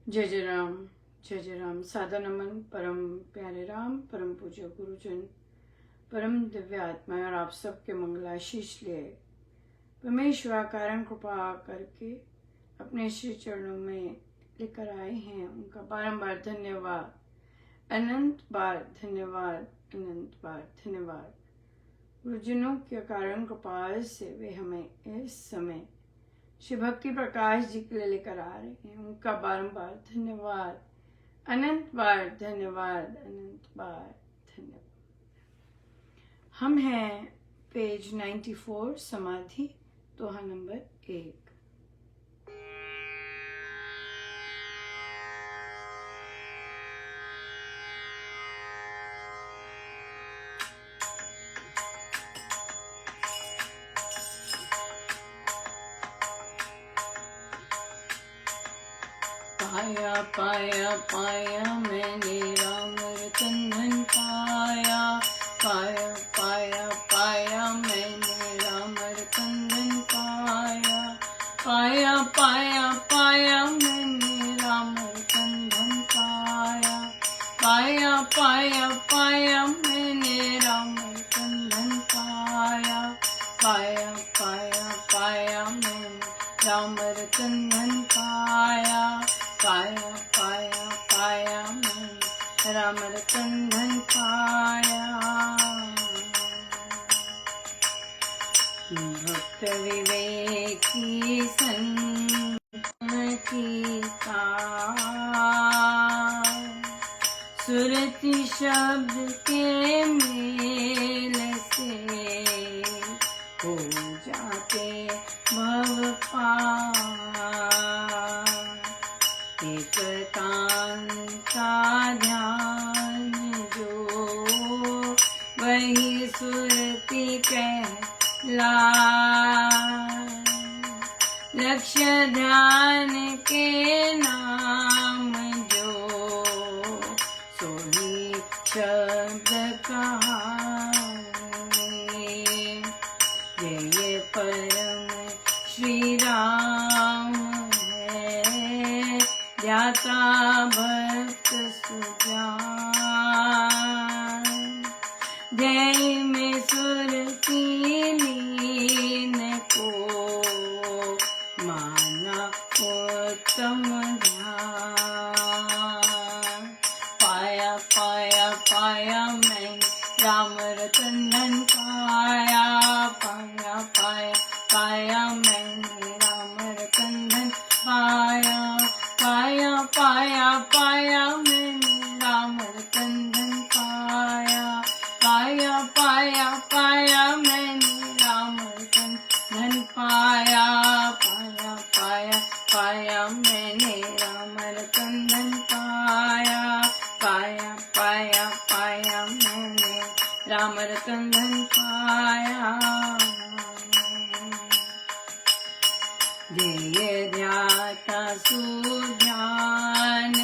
जय जय राम, जय जय राम। सादा नमन परम प्यारे राम, परम पूज्य गुरुजन, परम दिव्य आत्मा और आप सबके मंगलाशीष लिए परमेश्वर कारण कृपा करके अपने श्री चरणों में लेकर आए हैं। उनका बारंबार धन्यवाद, अनंत बार धन्यवाद, अनंत बार धन्यवाद। गुरुजनों के कारण कृपा से वे हमें इस समय श्री भक्ति प्रकाश जी के लिए लेकर आ रहे हैं। उनका बारंबार धन्यवाद, अनंत बार धन्यवाद, अनंत बार धन्यवाद। हम हैं पेज 94, समाधि दोहा नंबर 1। पाया पाया पाया मैंने राम रतन पाया, पाया पाया पाया मैंने राम रतन पाया, पाया पाया पाया मैंने राम रतन पाया, पाया पाया पाया मैंने राम रतन पाया, पाया पाया पाया मैंने राम रतन पाया, पाया पाया पाया मैं राम रतन पाया। भक्त विवेकी की सुरति शब्द के मेल से हो जाते भव पार, का ध्यान जो वही सुरति कहला, लक्ष्य ध्यान के नाम जो सोही शब्द कहानी, ये परम श्री राम ध्याता भक्त सुजान, ध्येय में सुरति लीन को माना उत्तम ध्यान, पाया पाया पाया मैं राम रतन पाया, पाया पाया पाया मैंने राम रतन पाया, पाया पाया पाया मैंने राम रतन पाया, पाया पाया पाया मैंने राम रतन पाया, पाया पाया पाया मैंने राम रतन पाया, पाया पाया पाया मैंने राम रतन पाया। ध्येय ध्याता सुध्यान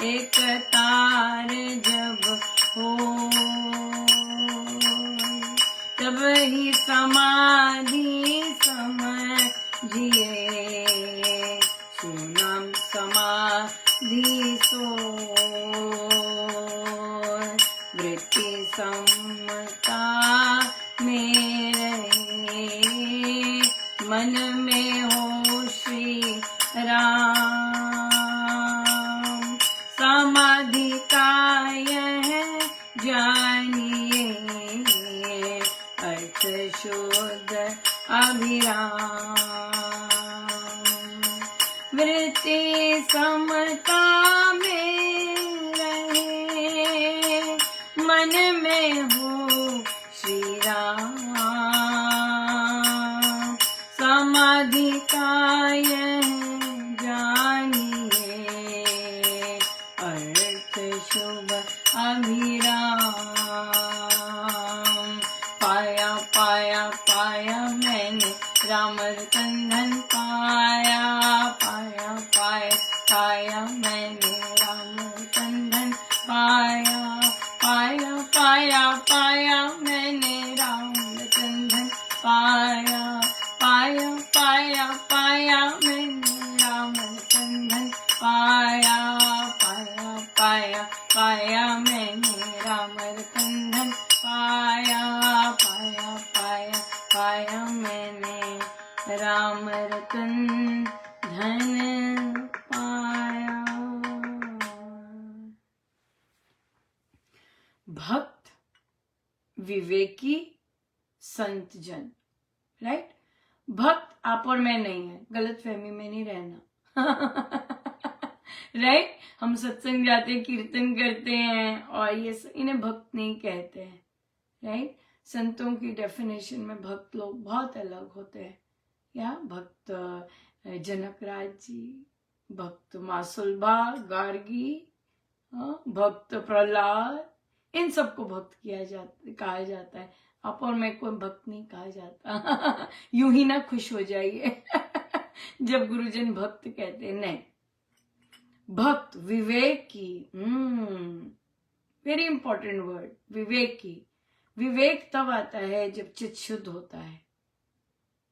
एक तार जब हो, तब ही समाधि समझिए, सुनाम समाधि सो, वृत्ति समता में रहे, मन में हो श्री राम, समाधि का यह जानिए, अर्थ शुद्ध अभिराम, वृत्ति समता में रहे, मन में हो श्री राम, समाधि का यह जानिए, अर्थ शुभ अभिराम, पाया पाया पाया मैंने राम रतन पाया, पाया पाया पाया मैंने राम रतन पाया, पाया पाया पाया धन पाया। भक्त, विवेकी, संत जन, राइट। भक्त आप और मैं नहीं है, गलत फहमी में नहीं रहना। राइट। हम सत्संग जाते, कीर्तन करते हैं और ये इन्हें भक्त नहीं कहते हैं, राइट। संतों की डेफिनेशन में भक्त लोग बहुत अलग होते हैं। या भक्त जनकराज जी, भक्त मासुलभा गार्गी, भक्त प्रहलाद, इन सबको भक्त कहा जाता है। आप और मैं को भक्त नहीं कहा जाता। यूं ही ना खुश हो जाइए जब गुरुजन भक्त कहते हैं, नहीं। भक्त, विवेकी, वेरी इंपॉर्टेंट वर्ड, विवेकी। विवेक तब आता है जब चित्त शुद्ध होता है।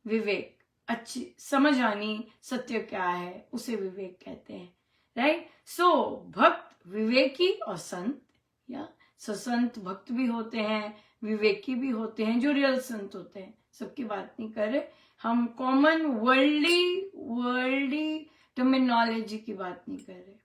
विवेक, अच्छी समझ आनी सत्य क्या है, उसे विवेक कहते हैं, राइट। सो भक्त, विवेकी और संत, या संत भक्त भी होते हैं, विवेकी भी होते हैं, जो रियल संत होते हैं। सबकी बात नहीं कर रहे हम, कॉमन वर्ल्डली टर्मिनोलॉजी की बात नहीं कर रहे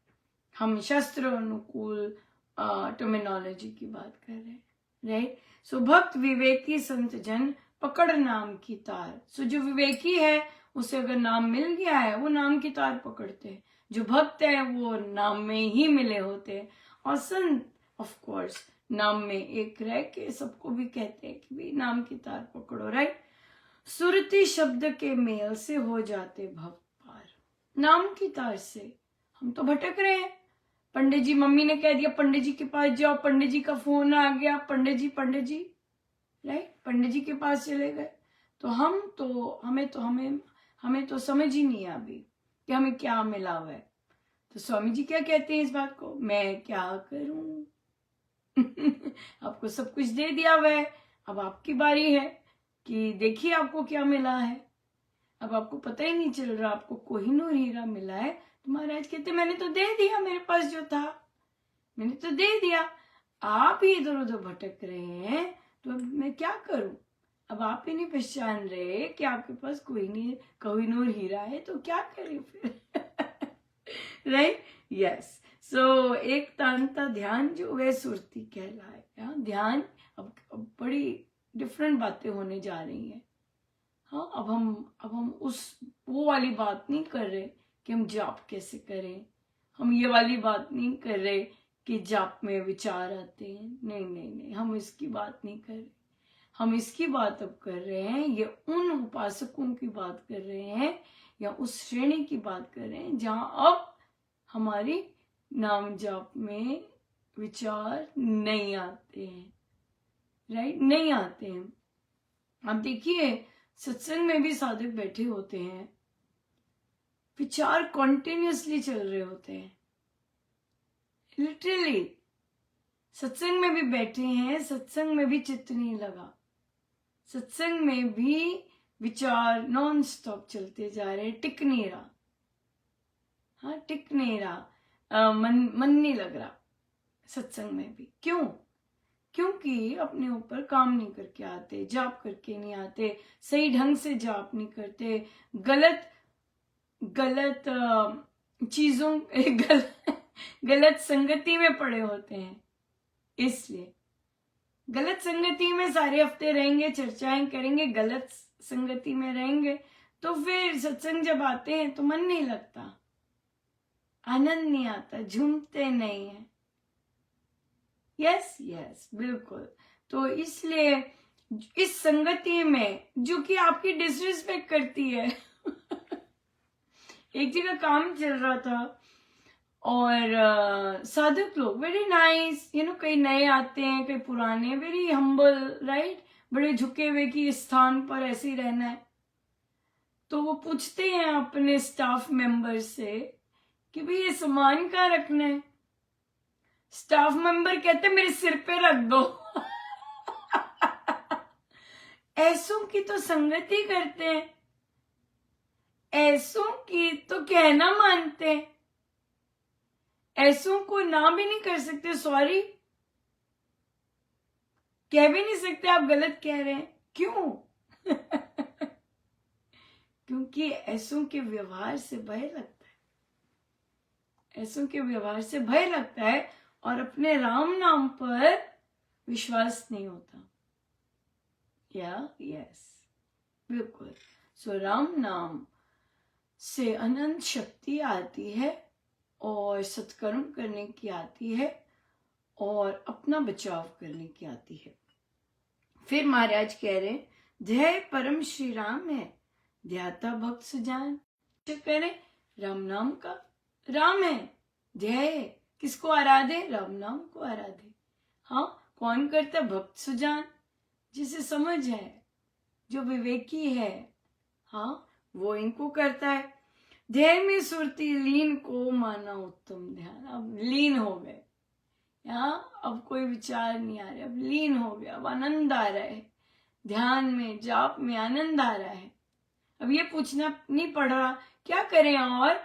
हम, शास्त्र अनुकूल टर्मिनोलॉजी की बात कर रहे हैं, राइट। सो भक्त, विवेकी, संत जन पकड़ नाम की तार। सो जो विवेकी है उसे अगर नाम मिल गया है, वो नाम की तार पकड़ते हैं। जो भक्त है वो नाम में ही मिले होते हैं। और संत ऑफ कोर्स नाम में एक रह के सबको भी कहते हैं कि भी नाम की तार पकड़ो, राइट। सुरती शब्द के मेल से हो जाते भव पार। नाम की तार से हम तो भटक रहे हैं। पंडित जी, मम्मी ने कह दिया पंडित जी के पास जाओ, पंडित जी का फोन आ गया, पंडित जी राइट, पंडित जी के पास चले गए। तो हमें तो समझ ही नहीं है अभी कि हमें क्या मिला हुआ है। तो स्वामी जी क्या कहते हैं इस बात को, मैं क्या करूं। आपको सब कुछ दे दिया हुआ है, अब आपकी बारी है कि देखिए आपको क्या मिला है। अब आपको पता ही नहीं चल रहा आपको कोहिनूर हीरा मिला है। तो महाराज कहते मैंने तो दे दिया, मेरे पास जो था मैंने तो दे दिया, आप ही इधर उधर भटक रहे हैं, तो अब मैं क्या करूं। अब आप ही नहीं पहचान रहे कि आपके पास कोहिनूर हीरा है, तो क्या करें फिर। Right, yes. सो एक तांता ध्यान जो वह सुरती कहलाए। ध्यान अब बड़ी डिफरेंट बातें होने जा रही हैं। हाँ, अब हम वो वाली बात नहीं कर रहे कि हम जाप कैसे करें। हम ये वाली बात नहीं कर रहे कि जाप में विचार आते हैं। नहीं नहीं नहीं, हम इसकी बात नहीं कर रहे। हम इसकी बात अब कर रहे हैं, ये उन उपासकों की बात कर रहे हैं, या उस श्रेणी की बात कर रहे हैं जहां अब हमारी नाम जाप में विचार नहीं आते हैं, राइट, नहीं आते हैं। अब देखिए सत्संग में भी साधक बैठे होते हैं, विचार कॉन्टिन्यूसली चल रहे होते हैं, लिटरली। सत्संग में भी बैठे हैं, सत्संग में भी चित्त नहीं लगा, सत्संग में भी विचार नॉन स्टॉप चलते जा रहे, टिक नहीं रहा। हाँ, टिक नहीं रहा, मन नहीं लग रहा सत्संग में भी। क्यों? क्योंकि अपने ऊपर काम नहीं करके आते, जाप करके नहीं आते, सही ढंग से जाप नहीं करते, गलत चीजों गलत संगति में पड़े होते हैं। इसलिए गलत संगति में सारे हफ्ते रहेंगे, चर्चाएं करेंगे, गलत संगति में रहेंगे, तो फिर सत्संग जब आते हैं तो मन नहीं लगता, आनंद नहीं आता, झूमते नहीं है। यस यस, बिल्कुल। तो इसलिए इस संगति में जो कि आपकी डिसरिस्पेक्ट करती है। एक जगह काम चल रहा था और साधक लोग वेरी नाइस, कई नए आते हैं, कई पुराने, वेरी हम्बल, राइट, बड़े झुके हुए कि इस स्थान पर ऐसे ही रहना है। तो वो पूछते हैं अपने स्टाफ मेंबर से कि भाई ये सामान कहाँ रखना है। स्टाफ मेंबर कहते मेरे सिर पे रख दो। ऐसों की तो संगति करते हैं, ऐसों की तो कहना मानते हैं, ऐसों को ना भी नहीं कर सकते, सॉरी कह भी नहीं सकते, आप गलत कह रहे हैं। क्यों? क्योंकि ऐसों के व्यवहार से भय लगता है, ऐसों के व्यवहार से भय लगता है और अपने राम नाम पर विश्वास नहीं होता। यस, बिल्कुल। सो राम नाम से अनंत शक्ति आती है और सत्कर्म करने की आती है और अपना बचाव करने की आती है। फिर महाराज कह रहे ध्येय परम श्री राम है, ध्याता भक्त सुजान। करें राम नाम का, राम है, ध्येय किसको आराधे, राम नाम को आराधे। हाँ, कौन करता, भक्त सुजान, जिसे समझ है, जो विवेकी है, हाँ वो इनको करता है। ध्येय में सुरती लीन को माना उत्तम ध्यान। अब लीन हो गए, यहाँ अब कोई विचार नहीं आ रहा, अब लीन हो गया, अब आनंद आ रहा है, ध्यान में जाप में आनंद आ रहा है। अब ये पूछना नहीं पड़ रहा क्या करें और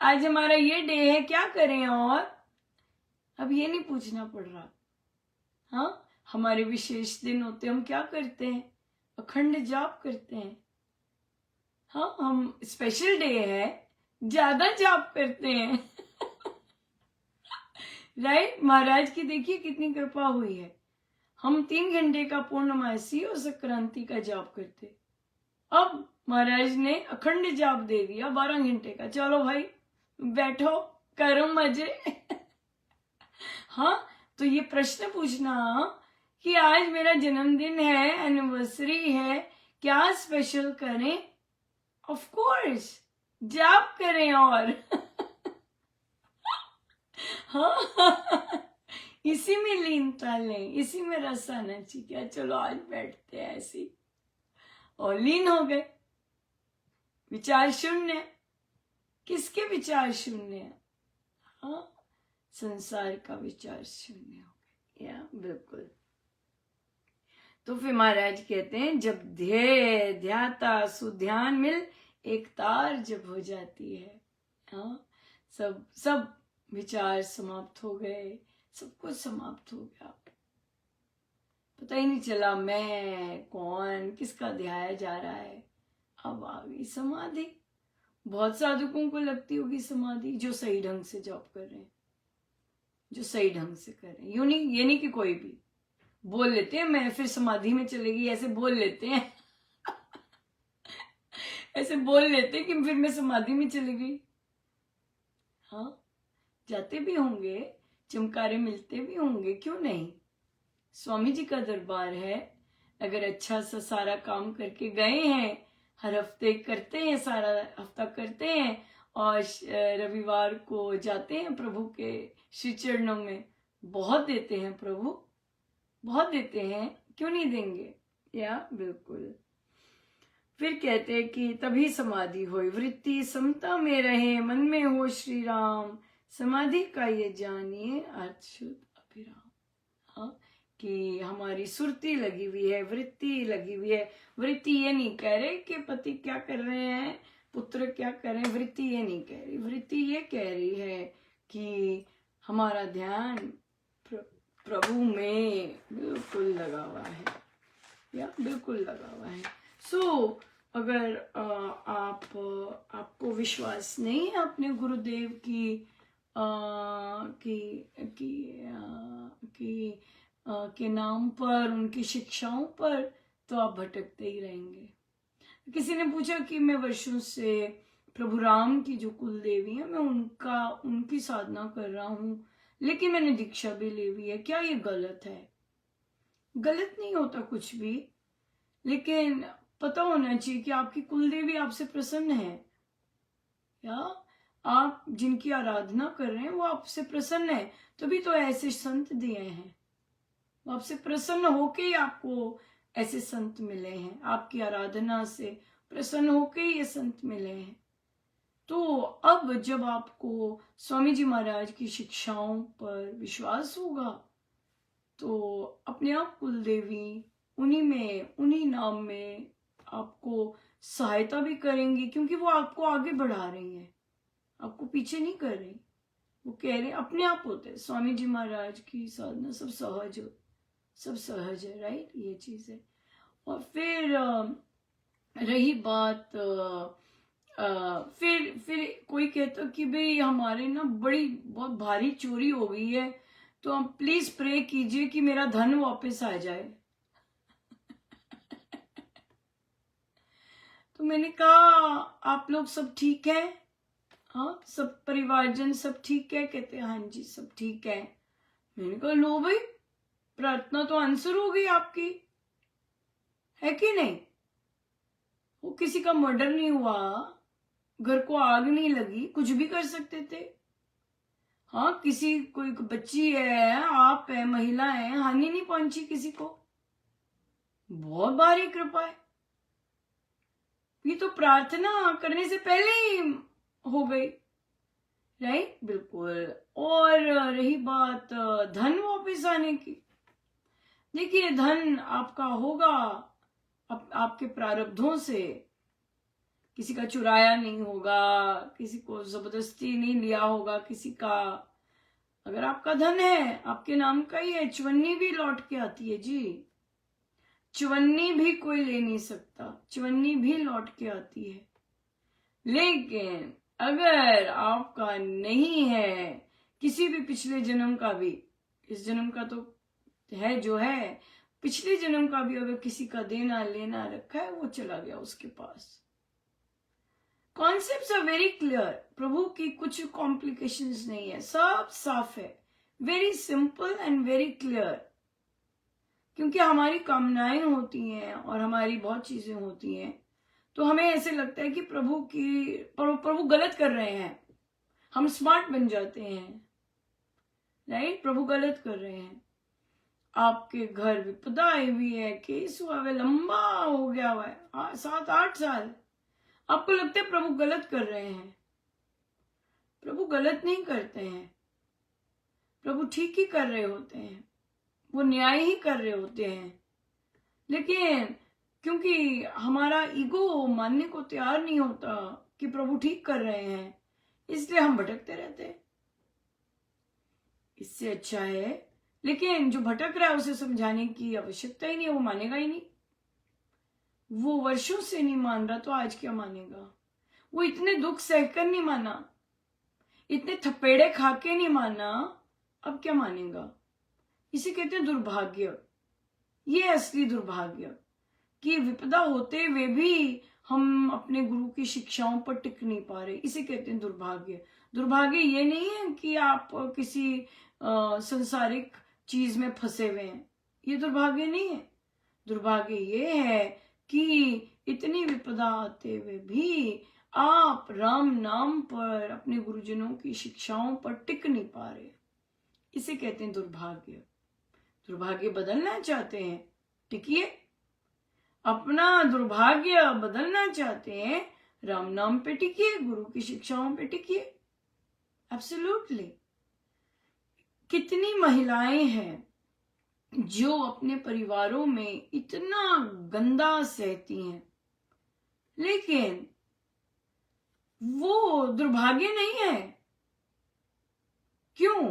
आज हमारा ये डे है, क्या करें और, अब ये नहीं पूछना पड़ रहा। हाँ, हमारे विशेष दिन होते हम क्या करते हैं, अखंड जाप करते हैं। हाँ, हम स्पेशल डे है, ज्यादा जाप करते हैं राइट। महाराज की देखिए कितनी कृपा हुई है, हम 3 घंटे का पूर्णमासी और संक्रांति का जाप करते, अब महाराज ने अखंड जाप दे दिया 12 घंटे का। चलो भाई बैठो, करो मजे हाँ, तो ये प्रश्न पूछना कि आज मेरा जन्मदिन है, एनिवर्सरी है, क्या स्पेशल करें, ऑफ कोर्स जाप करें और हाँ इसी में लीनता लें, इसी में रस आना चाहिए। चलो आज बैठते हैं ऐसी, और लीन हो गए, विचार शून्य। किसके विचार शून्य, हाँ, संसार का विचार शून्य हो गया। या बिल्कुल। तो फिर महाराज कहते हैं जब ध्येय ध्याता सुध्यान मिल एक तार जब हो जाती है, हाँ, सब विचार समाप्त हो गए, सब कुछ समाप्त हो गया, पता ही नहीं चला मैं कौन, किसका ध्याया जा रहा है। अब आ गई समाधि। बहुत साधुकों को लगती होगी समाधि, जो सही ढंग से जॉब कर रहे हैं, जो सही ढंग से कर रहे हैं। यूं नहीं, ये नहीं कि कोई भी बोल लेते हैं मैं फिर समाधि में चलेगी, ऐसे बोल लेते हैं ऐसे बोल लेते हैं कि फिर मैं समाधि में चली गई। हाँ, जाते भी होंगे, चमकारे मिलते भी होंगे, क्यों नहीं। स्वामी जी का दरबार है, अगर अच्छा सा सारा काम करके गए हैं, हर हफ्ते करते हैं, सारा हफ्ता करते हैं, और रविवार को जाते हैं प्रभु के श्री चरणों में, बहुत देते हैं प्रभु, बहुत देते हैं, क्यों नहीं देंगे। या बिल्कुल। फिर कहते हैं कि तभी समाधि होई, वृत्ति समता में रहे, मन में हो श्री राम, समाधि का ये जानिए अर्थ शुद्ध अभिराम। हाँ, कि हमारी सुरती लगी हुई है, वृत्ति लगी हुई है। वृत्ति ये नहीं कह रहे कि पति क्या कर रहे हैं, पुत्र क्या कर रहे हैं, वृत्ति ये नहीं कह रही। वृत्ति ये कह रही है कि हमारा ध्यान प्रभु में बिल्कुल लगा हुआ है, या बिल्कुल लगा हुआ है। सो अगर आपको विश्वास नहीं है अपने गुरुदेव के नाम पर, उनकी शिक्षाओं पर, तो आप भटकते ही रहेंगे। किसी ने पूछा कि मैं वर्षों से प्रभु राम की जो कुल देवी है, मैं उनकी साधना कर रहा हूँ, लेकिन मैंने दीक्षा भी ले ली है, क्या ये गलत है। गलत नहीं होता कुछ भी, लेकिन पता होना चाहिए कि आपकी कुल देवी आपसे प्रसन्न है, या आप जिनकी आराधना कर रहे हैं वो आपसे प्रसन्न है, तभी तो ऐसे संत दिए हैं। वो आपसे प्रसन्न होके ही आपको ऐसे संत मिले हैं, आपकी आराधना से प्रसन्न होके ही ये संत मिले हैं। तो अब जब आपको स्वामी जी महाराज की शिक्षाओं पर विश्वास होगा, तो अपने आप कुल देवी उन्हीं नाम में आपको सहायता भी करेंगी, क्योंकि वो आपको आगे बढ़ा रही है, आपको पीछे नहीं कर रही। वो कह रहे अपने आप होते हैं। स्वामी जी महाराज की साधना सब सहज है, राइट, ये चीज है। और फिर रही बात फिर कोई कहता कि भाई हमारे ना बहुत भारी चोरी हो गई है, तो आप प्लीज प्रे कीजिए कि मेरा धन वापस आ जाए। तो मैंने कहा आप लोग सब ठीक है? हाँ, सब परिवारजन सब ठीक है? कहते हाँ जी सब ठीक है। मैंने कहा लो भाई, प्रार्थना तो आंसर हो गई आपकी, है कि नहीं? वो किसी का मर्डर नहीं हुआ, घर को आग नहीं लगी, कुछ भी कर सकते थे। हाँ, किसी कोई बच्ची है, आप है, महिला है, हानि नहीं पहुंची किसी को। बहुत भारी कृपा है। ये तो प्रार्थना करने से पहले ही हो गई, राइट? बिल्कुल। और रही बात धन वापस आने की, देखिए धन आपका होगा आपके प्रारब्धों से, किसी का चुराया नहीं होगा, किसी को जबरदस्ती नहीं लिया होगा किसी का। अगर आपका धन है, आपके नाम का ही है, चवन्नी भी लौट के आती है जी। चवन्नी भी कोई ले नहीं सकता, चवन्नी भी लौट के आती है। लेकिन अगर आपका नहीं है, किसी भी पिछले जन्म का भी, इस जन्म का तो है जो है, पिछले जन्म का भी अगर किसी का देना लेना रखा है, वो चला गया उसके पास। Concepts are very clear. प्रभु की कुछ कॉम्प्लिकेशंस नहीं है, सब साफ है, very simple and very clear. क्योंकि हमारी कामनाएं होती हैं और हमारी बहुत चीजें होती हैं, तो हमें ऐसे लगता है कि प्रभु गलत कर रहे हैं, हम स्मार्ट बन जाते हैं, राइट? प्रभु गलत कर रहे हैं। आपके घर विपदा आई हुई है, केस हुआ है, लंबा हो गया हुआ है, 7-8 साल, आपको लगता है प्रभु गलत कर रहे हैं। प्रभु गलत नहीं करते हैं, प्रभु ठीक ही कर रहे होते हैं, वो न्याय ही कर रहे होते हैं। लेकिन क्योंकि हमारा ईगो मानने को तैयार नहीं होता कि प्रभु ठीक कर रहे हैं, इसलिए हम भटकते रहते हैं। इससे अच्छा है, लेकिन जो भटक रहा है उसे समझाने की आवश्यकता ही नहीं, वो मानेगा ही नहीं। वो वर्षों से नहीं मान रहा, तो आज क्या मानेगा? वो इतने दुख सहकर नहीं माना, इतने थपेड़े खा के नहीं माना, अब क्या मानेगा? इसे कहते हैं दुर्भाग्य। ये असली दुर्भाग्य कि विपदा होते हुए भी हम अपने गुरु की शिक्षाओं पर टिक नहीं पा रहे, इसे कहते हैं दुर्भाग्य। दुर्भाग्य ये नहीं है कि आप किसी संसारिक चीज में फंसे हुए हैं, ये दुर्भाग्य नहीं है। दुर्भाग्य ये है कि इतनी विपदा आते हुए भी आप राम नाम पर, अपने गुरुजनों की शिक्षाओं पर टिक नहीं पा रहे, इसे कहते हैं दुर्भाग्य। दुर्भाग्य बदलना चाहते हैं, टिकिए। अपना दुर्भाग्य बदलना चाहते हैं, राम नाम पे टिकिए, गुरु की शिक्षाओं पे टिकिए। एब्सोल्युटली। कितनी महिलाएं हैं जो अपने परिवारों में इतना गंदा सहती हैं, लेकिन वो दुर्भाग्य नहीं है। क्यों?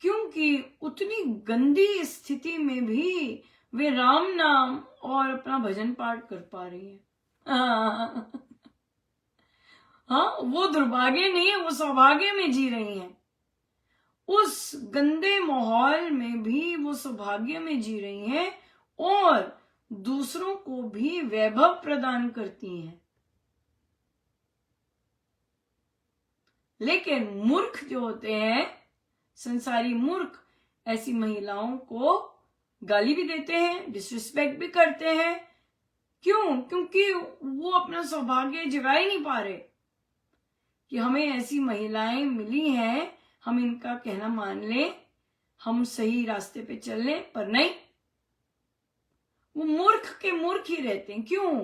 क्योंकि उतनी गंदी स्थिति में भी वे राम नाम और अपना भजन पाठ कर पा रही हैं। हाँ, वो दुर्भाग्य नहीं है, वो सौभाग्य में जी रही हैं। उस गंदे माहौल में भी वो सौभाग्य में जी रही हैं और दूसरों को भी वैभव प्रदान करती हैं। लेकिन मूर्ख जो होते हैं, संसारी मूर्ख, ऐसी महिलाओं को गाली भी देते हैं, डिसरिस्पेक्ट भी करते हैं। क्यों? क्योंकि वो अपना सौभाग्य जगा ही नहीं पा रहे कि हमें ऐसी महिलाएं मिली हैं, हम इनका कहना मान लें, हम सही रास्ते पे चल लें, पर नहीं, वो मूर्ख के मूर्ख ही रहते हैं। क्यों?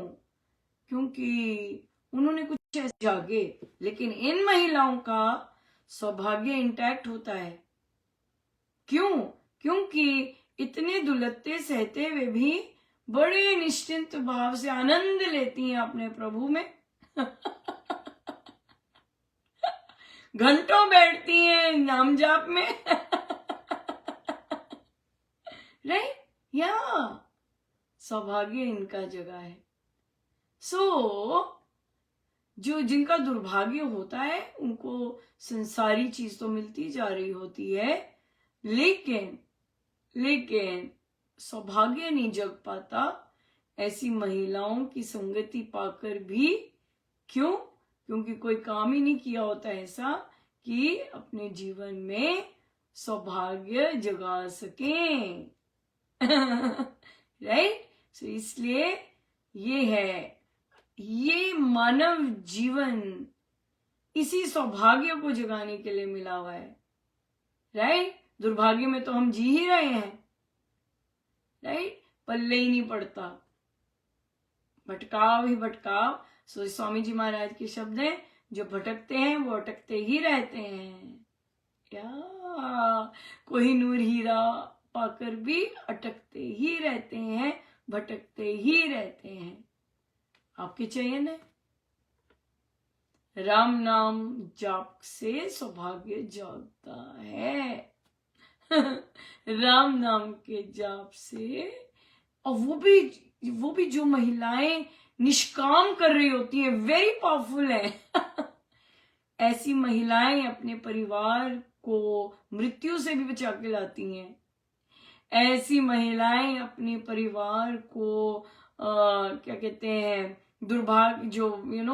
क्योंकि उन्होंने कुछ ऐसे जागे। लेकिन इन महिलाओं का सौभाग्य इंटैक्ट होता है। क्यों? क्योंकि इतने दुलत्ते सहते हुए भी बड़े निश्चिंत भाव से आनंद लेती हैं अपने प्रभु में। घंटों बैठती हैं नाम जाप में। राइट? या सौभाग्य इनका जगह है। सो जो जिनका दुर्भाग्य होता है उनको संसारी चीज तो मिलती जा रही होती है, लेकिन लेकिन सौभाग्य नहीं जग पाता ऐसी महिलाओं की संगति पाकर भी। क्यों? क्योंकि कोई काम ही नहीं किया होता ऐसा कि अपने जीवन में सौभाग्य जगा सकें। राइट? सो इसलिए ये है, ये मानव जीवन इसी सौभाग्य को जगाने के लिए मिला हुआ है। राइट? दुर्भाग्य में तो हम जी ही रहे हैं। राइट? पल्ले ही नहीं पड़ता, भटकाव ही भटकाव। सो स्वामी जी महाराज के शब्द हैं, जो भटकते हैं वो अटकते ही रहते हैं। या कोहिनूर हीरा पाकर भी अटकते ही रहते हैं, भटकते ही रहते हैं। आपके चयन है। राम नाम जाप से सौभाग्य जागता है। राम नाम के जाप से। और वो भी जो महिलाएं निष्काम कर रही होती हैं, वेरी पावरफुल है। ऐसी महिलाएं अपने परिवार को मृत्यु से भी बचा के लाती हैं। ऐसी महिलाएं अपने परिवार को क्या कहते हैं, दुर्भाग्य जो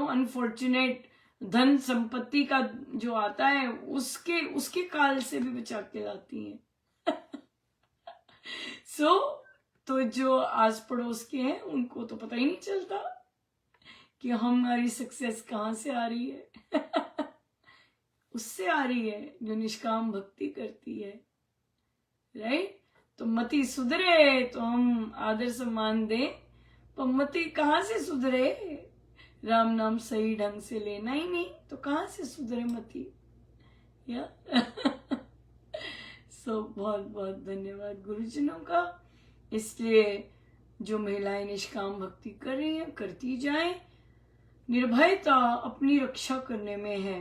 अनफॉर्चुनेट धन संपत्ति का जो आता है उसके काल से भी बचा के लाती हैं। तो जो आस पड़ोस के हैं उनको तो पता ही नहीं चलता कि हमारी सक्सेस कहाँ से आ रही है। उससे आ रही है जो निष्काम भक्ति करती है। राइट? तो मति सुधरे तो हम आदर सम्मान दें, पर मति कहाँ से सुधरे? राम नाम सही ढंग से लेना ही नहीं तो कहाँ से सुधरे मति? या सो बहुत बहुत धन्यवाद गुरुजनों का। इसलिए जो महिलाएं निष्काम भक्ति कर रही हैं, करती जाएं। निर्भयता अपनी रक्षा करने में है।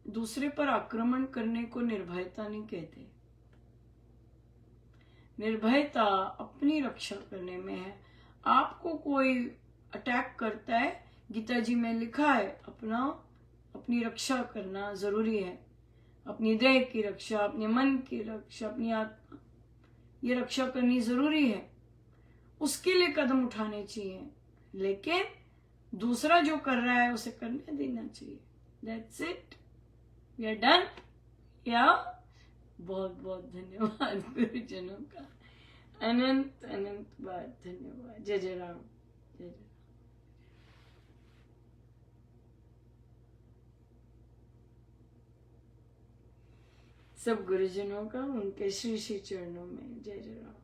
दूसरे पर आक्रमण करने को निर्भयता नहीं कहते। निर्भयता अपनी रक्षा करने में है। आपको कोई अटैक करता है, गीता जी में लिखा है अपनी रक्षा करना जरूरी है। अपनी देह की रक्षा, अपने मन की रक्षा, अपनी आत्मा, ये रक्षा करनी जरूरी है। उसके लिए कदम उठाने चाहिए, लेकिन दूसरा जो कर रहा है उसे करने देना चाहिए। That's it. We are done. या बहुत बहुत धन्यवाद गुरुजनों का। अनंत अनंत बार धन्यवाद। जय जय राम। जय जय। सब गुरुजनों का उनके श्री श्री चरणों में जय जय राम।